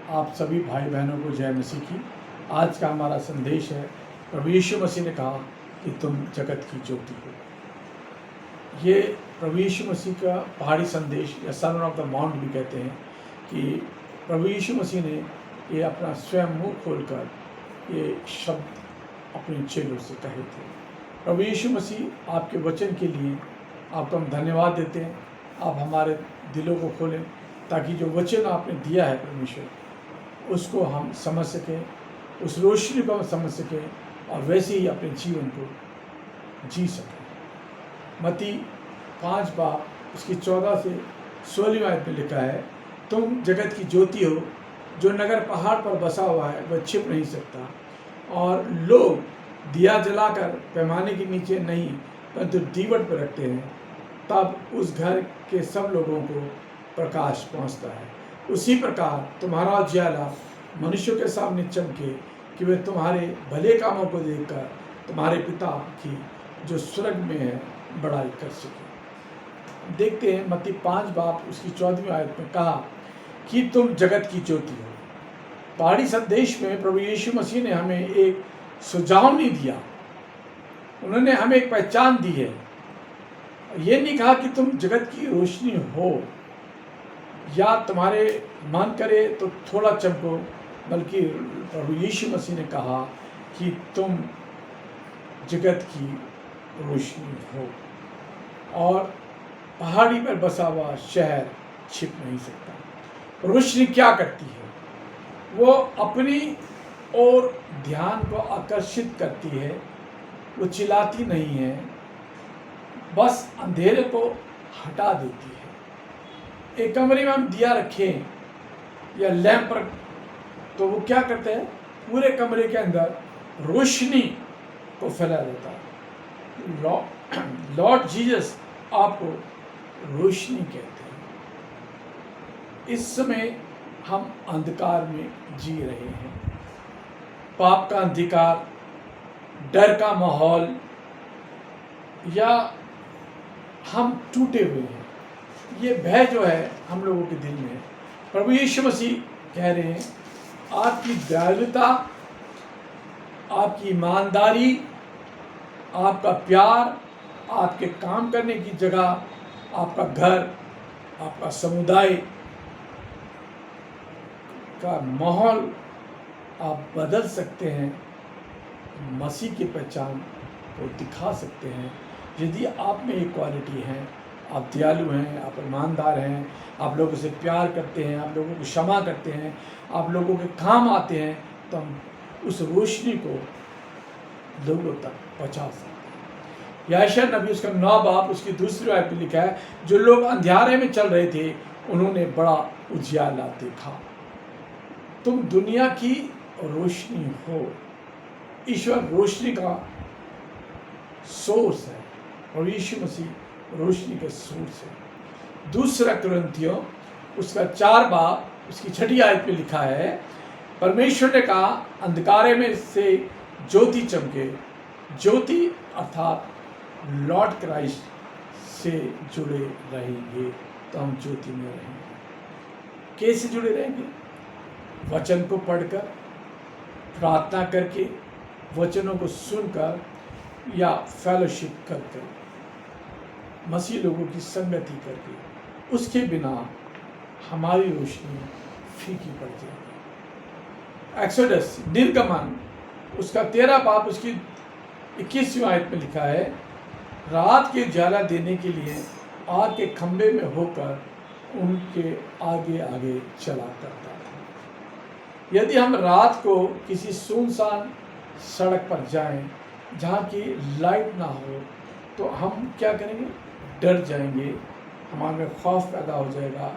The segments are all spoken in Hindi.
आप सभी भाई बहनों को जय मसीह की। आज का हमारा संदेश है, प्रभु यीशु मसीह ने कहा कि तुम जगत की ज्योति हो। ये प्रभु यीशु मसीह का पहाड़ी संदेश या सर्मन ऑफ द माउंट भी कहते हैं कि प्रभु यीशु मसीह ने ये अपना स्वयं मुँह खोलकर ये शब्द अपने चेलों से कहे थे। प्रभु यीशु मसीह आपके वचन के लिए आपको हम धन्यवाद देते हैं। आप हमारे दिलों को खोलें ताकि जो वचन आपने दिया है परमेश्वर, उसको हम समझ सकें, उस रोशनी को हम समझ सकें और वैसे ही अपने जीवन को जी सकें। मत्ती 5 बाब उसकी 14 से 16 आयत में लिखा है, तुम जगत की ज्योति हो। जो नगर पहाड़ पर बसा हुआ है वह छिप नहीं सकता, और लोग दिया जलाकर पैमाने के नीचे नहीं परंतु दीवट पर रखते हैं, तब उस घर के सब लोगों को प्रकाश पहुंचता है। उसी प्रकार तुम्हारा उजियाला मनुष्यों के सामने चमके कि वे तुम्हारे भले कामों को देखकर तुम्हारे पिता की जो स्वर्ग में है बड़ाई कर सके। देखते हैं मत्ती 5 बाब उसकी 14वीं आयत में कहा कि तुम जगत की ज्योति हो। पहाड़ी संदेश में प्रभु यीशु मसीह ने हमें एक सुझाव नहीं दिया, उन्होंने हमें एक पहचान दी है। ये नहीं कहा कि तुम जगत की रोशनी हो या तुम्हारे मन करे तो थोड़ा चमको, बल्कि प्रभु यीशु मसीह ने कहा कि तुम जगत की रोशनी हो। और पहाड़ी पर बसा हुआ शहर छिप नहीं सकता। रोशनी क्या करती है? वो अपनी ओर ध्यान को आकर्षित करती है, वो चिल्लाती नहीं है, बस अंधेरे को हटा देती है। एक कमरे में हम दिया रखें या लैंप रख तो वो क्या करते हैं? पूरे कमरे के अंदर रोशनी को फैला देता है। लॉर्ड जीसस आपको रोशनी कहते हैं। इस समय हम अंधकार में जी रहे हैं। पाप का अंधकार, डर का माहौल, या हम टूटे हुए हैं। ये भय जो है हम लोगों के दिल में है। प्रभु यीशु मसीह कह रहे हैं, आपकी दयालुता, आपकी ईमानदारी, आपका प्यार, आपके काम करने की जगह, आपका घर, आपका समुदाय का माहौल आप बदल सकते हैं, मसीह की पहचान को दिखा सकते हैं। यदि आप में एक क्वालिटी है, आप दयालु हैं, आप ईमानदार हैं, आप लोगों से प्यार करते हैं, आप लोगों को क्षमा करते हैं, आप लोगों के काम आते हैं, तो हम उस रोशनी को लोगों तक पहुंचा सकते हैं। यशायाह नबी उसका 9 बाब उसकी 2री आयत में लिखा है, जो लोग अंधियारे में चल रहे थे उन्होंने बड़ा उजियाला देखा। तुम दुनिया की रोशनी हो। ईश्वर रोशनी का सोर्स है और यीशु मसीह रोशनी का सोर्स है। 2 कुरिन्थियों उसका 4 बाब उसकी 6ठी आयत में लिखा है, परमेश्वर ने कहा, अंधकारे में से ज्योति चमके। ज्योति अर्थात लॉर्ड क्राइस्ट से जुड़े रहेंगे तो हम ज्योति में रहेंगे। कैसे जुड़े रहेंगे? वचन को पढ़कर, प्रार्थना करके, वचनों को सुनकर या फेलोशिप करके, मसीह लोगों की संगति करके। उसके बिना हमारी रोशनी फीकी पड़ जाएगी। एक्सोडस निर्गमन उसका 13 बाब उसकी 21वीं आयत में लिखा है, रात के उजाला देने के लिए आग के खंभे में होकर उनके आगे आगे चला करता था। यदि हम रात को किसी सुनसान सड़क पर जाएं जहाँ की लाइट ना हो तो हम क्या करेंगे? डर जाएंगे, हमारे में खौफ पैदा हो जाएगा,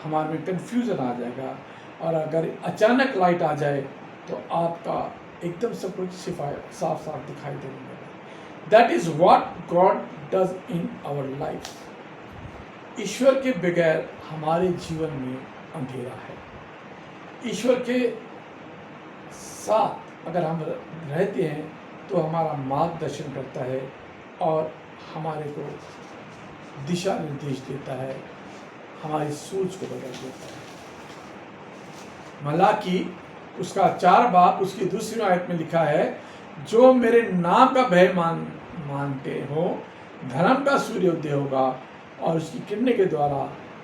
हमारे में कन्फ्यूज़न आ जाएगा। और अगर अचानक लाइट आ जाए तो आपका एकदम सब कुछ साफ साफ दिखाई देने लगेगा। That is what God does in our life. ईश्वर के बगैर हमारे जीवन में अंधेरा है। ईश्वर के साथ अगर हम रहते हैं तो हमारा मार्गदर्शन करता है और हमारे को दिशा निर्देश देता है, हमारी सोच को बदल देता है। मलाकी उसका 4 बाब उसकी दूसरी आयत में लिखा है, जो मेरे नाम का भय मानते हो, धर्म का सूर्योदय होगा और उसकी किरणें के द्वारा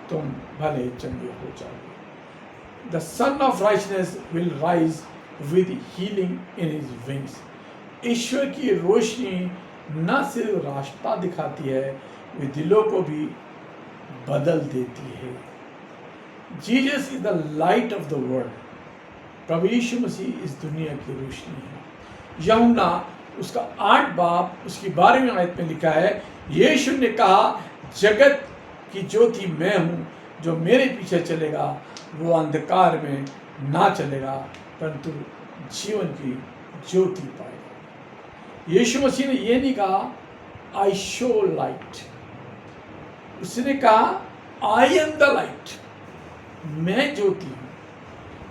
तुम भले चंगे हो जाओगे। The sun of righteousness will rise with healing in his wings. ईश्वर की रोशनी न सिर्फ रास्ता दिखाती है, वे दिलों को भी बदल देती है। Jesus is the light of the world. प्रभु यीशु मसीह इस दुनिया की रोशनी है। यूहन्ना उसका 8 बाब उसकी 12वीं आयत में लिखा है, यीशु ने कहा, जगत की ज्योति मैं हूँ, जो मेरे पीछे चलेगा वो अंधकार में ना चलेगा परंतु जीवन की ज्योति पाएगा। यीशु मसीह ने ये नहीं कहा आई शो लाइट, उसने कहा आई एम द लाइट, मैं ज्योति हूँ।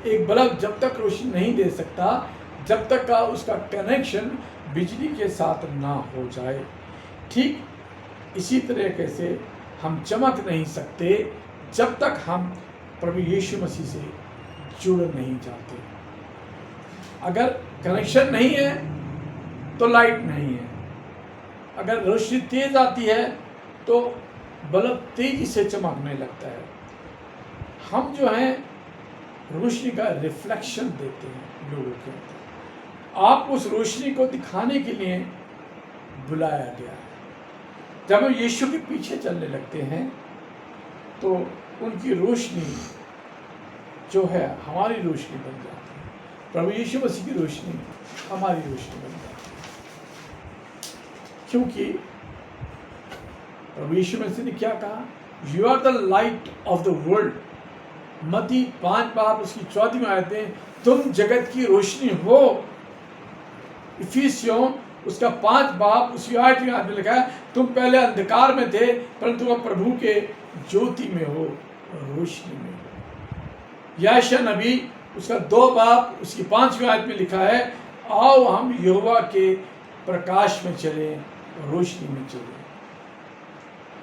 एक बल्ब जब तक रोशनी नहीं दे सकता जब तक का उसका कनेक्शन बिजली के साथ ना हो जाए। ठीक इसी तरीके से हम चमक नहीं सकते जब तक हम प्रभु यीशु मसीह से जुड़ नहीं जाते। अगर कनेक्शन नहीं है तो लाइट नहीं है। अगर रोशनी तेज आती है तो बल्ब तेजी से चमकने लगता है। हम जो हैं रोशनी का रिफ्लेक्शन देते हैं लोगों के अंदर। आप उस रोशनी को दिखाने के लिए बुलाया गया है। जब हम यीशु के पीछे चलने लगते हैं तो उनकी रोशनी जो है हमारी रोशनी बन जाती है। प्रभु यीशु मसीह की रोशनी हमारी रोशनी बन जाती है, क्योंकि प्रभु यीशु मसीह ने क्या कहा, you are the light of the world. मत्ती 5 बाब उसकी 14वीं आयत में तुम जगत की रोशनी हो। इफिसियों उसका 5 बाब उसकी 8वीं आयत में लिखा है, तुम पहले अंधकार में थे परंतु अब प्रभु के ज्योति में हो, रोशनी में हो। यशायाह नबी उसका 2 बाब उसकी 5वीं आयत में लिखा है, आओ हम यहोवा के प्रकाश में चलें, रोशनी में चलें।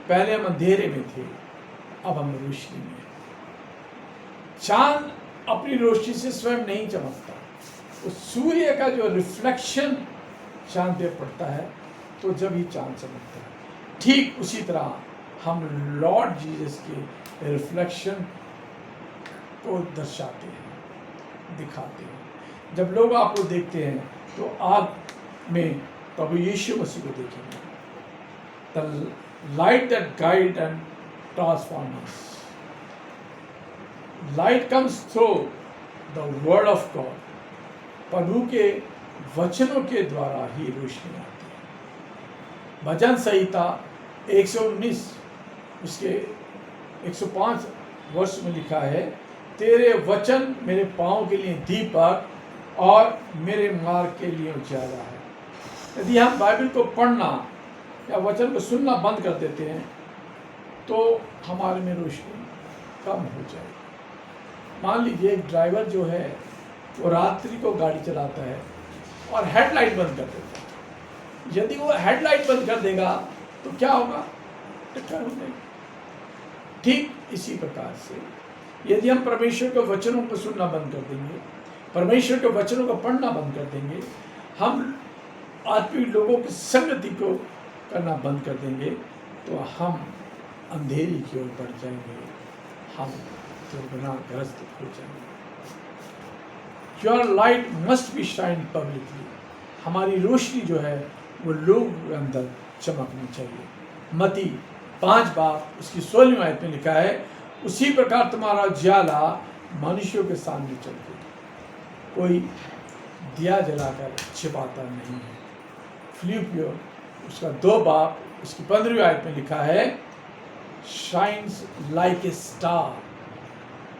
पहले हम अंधेरे में थे, अब हम रोशनी में। चांद अपनी रोशनी से स्वयं नहीं चमकता, उस सूर्य का जो रिफ्लेक्शन चांद पे पड़ता है तो जब ही चांद चमकता है। ठीक उसी तरह हम लॉर्ड जीसस के रिफ्लेक्शन को दर्शाते हैं, दिखाते हैं। जब लोग आपको देखते हैं तो आप में प्रभु यीशु मसीह को देखेंगे। The light that guide and transform us. Light comes through the word of God. प्रभु के वचनों के द्वारा ही रोशनी आती है। भजन संहिता 119 उसके 105 वर्ष में लिखा है, तेरे वचन मेरे पाँव के लिए दीपक और मेरे मार्ग के लिए उजाला है। यदि हम बाइबल को पढ़ना या वचन को सुनना बंद कर देते हैं तो हमारे में रोशनी कम हो जाएगी। मान लीजिए एक ड्राइवर जो है वो रात्रि को गाड़ी चलाता है और हेडलाइट बंद कर देता है। यदि वो हेडलाइट बंद कर देगा तो क्या होगा, टक्कर हो जाएगी। ठीक इसी प्रकार से यदि हम परमेश्वर के वचनों को सुनना बंद कर देंगे, परमेश्वर के वचनों को पढ़ना बंद कर देंगे, हम आत्मिक लोगों की संगति को करना बंद कर देंगे तो हम अंधेरी की ओर बढ़ जाएंगे, हम दुर्गुनाहग्रस्त हो जाएंगे। Your light must be shine publicly. हमारी रोशनी जो है वो लोगों के अंदर चमकनी चाहिए। मत्ती 5 बाब उसकी 16वीं आयत में लिखा है, उसी प्रकार तुम्हारा उजाला मनुष्यों के सामने चमके। कोई दिया जलाकर छिपाता नहीं है। फिलिपियों उसका 2 बाब उसकी 15वीं आयत में लिखा है, शाइन्स लाइक ए स्टार।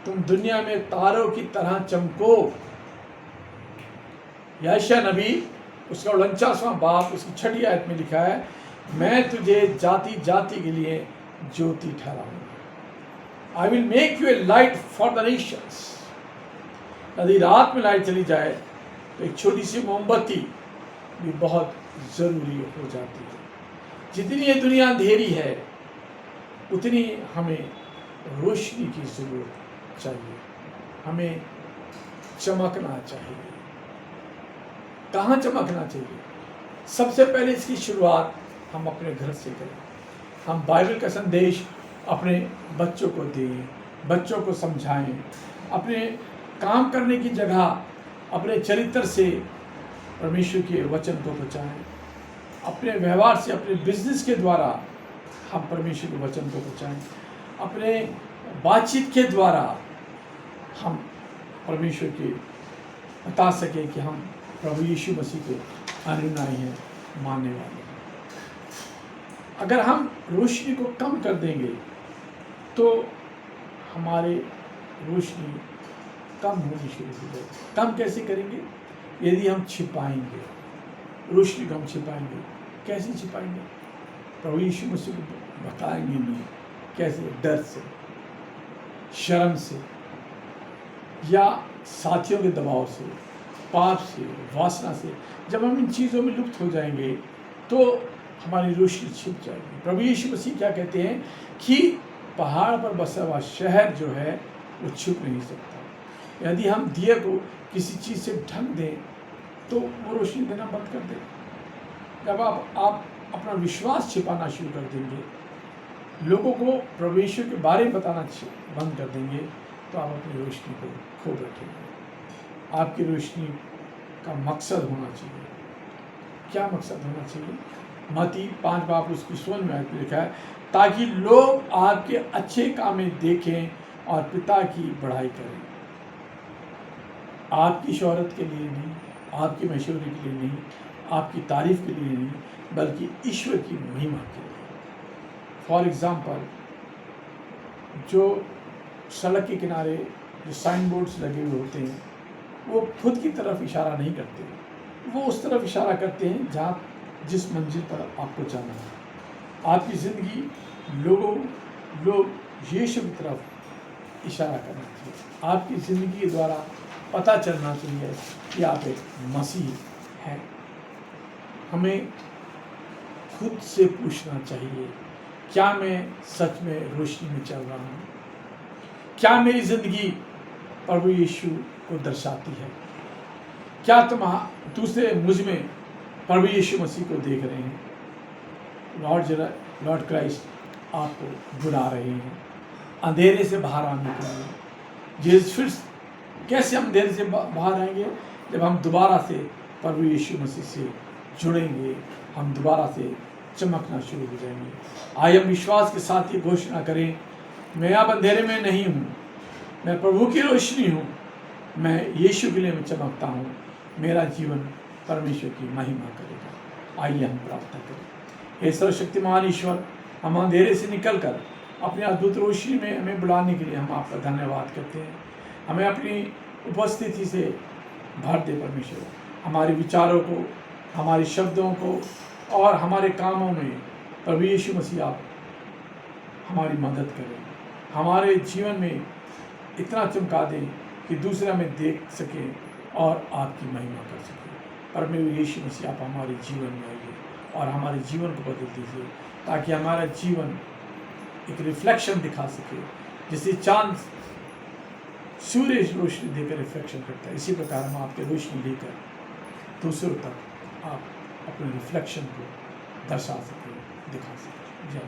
तुम दुनिया में तारों की तरह चमको। यशायाह नबी उसका 49वां बाब उसकी 6वीं आयत में लिखा है, मैं तुझे जाति जाति के लिए ज्योति ठहराऊंगा। I will make you a light for the nations. यदि रात में लाइट चली जाए तो एक छोटी सी मोमबत्ती भी बहुत ज़रूरी हो जाती है। जितनी ये दुनिया अंधेरी है उतनी हमें रोशनी की ज़रूरत चाहिए। हमें चमकना चाहिए। कहाँ चमकना चाहिए? सबसे पहले इसकी शुरुआत हम अपने घर से करें। हम बाइबल का संदेश अपने बच्चों को दें, बच्चों को समझाएं, अपने काम करने की जगह अपने चरित्र से परमेश्वर के वचन को पहुँचाएं, अपने व्यवहार से, अपने बिजनेस के द्वारा हम परमेश्वर के वचन को पहुँचाएं, अपने बातचीत के द्वारा हम परमेश्वर के बता सकें कि हम प्रभु यीशु मसीह के अनुयायी हैं, मानने वाले हैं। अगर हम रोशनी को कम कर देंगे तो हमारे रोशनी कम होनी शुरू हो जाएगी। कम कैसे करेंगे? यदि हम छिपाएंगे, रोशनी को हम छिपाएंगे। कैसे छिपाएंगे? प्रभु यीशु मसीह को बताएंगे नहीं। कैसे? डर से, शर्म से, या साथियों के दबाव से, पाप से, वासना से। जब हम इन चीज़ों में लुप्त हो जाएंगे तो हमारी रोशनी छिप जाएगी। प्रभु यीशु मसीह क्या कहते हैं कि पहाड़ पर बसा हुआ शहर जो है वो छुप नहीं सकता। यदि हम दिए को किसी चीज़ से ढक दें तो वो रोशनी देना बंद कर दें। जब आप अपना विश्वास छिपाना शुरू कर देंगे, लोगों को प्रभु यीशु के बारे में बताना बंद कर देंगे, तो आप अपनी रोशनी को खो बैठेंगे। आपकी रोशनी का मकसद होना चाहिए। क्या मकसद होना चाहिए? मत्ती 5 बाब उसकी 16 में आयत में लिखा है, ताकि लोग आपके अच्छे कामें देखें और पिता की बड़ाई करें। आपकी शोहरत के लिए नहीं, आपकी मशहूरी के लिए नहीं, आपकी तारीफ के लिए नहीं, बल्कि ईश्वर की महिमा के लिए। फॉर एग्ज़ाम्पल, जो सड़क के किनारे जो साइन बोर्ड्स लगे हुए होते हैं, वो खुद की तरफ इशारा नहीं करते, वो उस तरफ इशारा करते हैं जहाँ जिस मंजिल पर आपको जाना है। आपकी ज़िंदगी लोग यीशु की तरफ इशारा करना चाहिए। आपकी ज़िंदगी के द्वारा पता चलना चाहिए कि आप एक मसीह हैं। हमें खुद से पूछना चाहिए, क्या मैं सच में रोशनी में चल रहा हूँ? क्या मेरी ज़िंदगी प्रभु यीशु को दर्शाती है? क्या दूसरे मुझ में प्रभु यीशु मसीह को देख रहे हैं? लॉर्ड क्राइस्ट आपको बुला रहे हैं अंधेरे से बाहर आने के लिए। फिर कैसे हम अंधेरे से बाहर आएंगे? जब हम दोबारा से प्रभु यीशु मसीह से जुड़ेंगे, हम दोबारा से चमकना शुरू हो जाएंगे। आइए हम विश्वास के साथ ये घोषणा करें, मैं अब अंधेरे में नहीं हूँ, मैं प्रभु की रोशनी हूँ, मैं यीशु के लिए मैं चमकता हूँ, मेरा जीवन परमेश्वर की महिमा करेगा। आइए हम प्रार्थना करें। हे सर्वशक्तिमान ईश्वर, हम अंधेरे से निकलकर अपने अद्भुत रोशनी में हमें बुलाने के लिए हम आपका धन्यवाद करते हैं। हमें अपनी उपस्थिति से भर दे परमेश्वर। हमारे विचारों को, हमारे शब्दों को और हमारे कामों में प्रभु यीशु मसीह आप हमारी मदद करें। हमारे जीवन में इतना चमका दें कि दूसरे हमें देख सकें और आपकी महिमा कर सकें। परमेश्वर यीशु मसीह आप हमारे जीवन में आइए और हमारे जीवन को बदल दीजिए, ताकि हमारा जीवन एक रिफ्लेक्शन दिखा सके। जैसे चांद सूर्य रोशनी देकर रिफ्लेक्शन करता है, इसी प्रकार हम आपके रोशनी लेकर दूसरों तक आप अपने रिफ्लेक्शन को दर्शा सकें, दिखा सकें। जय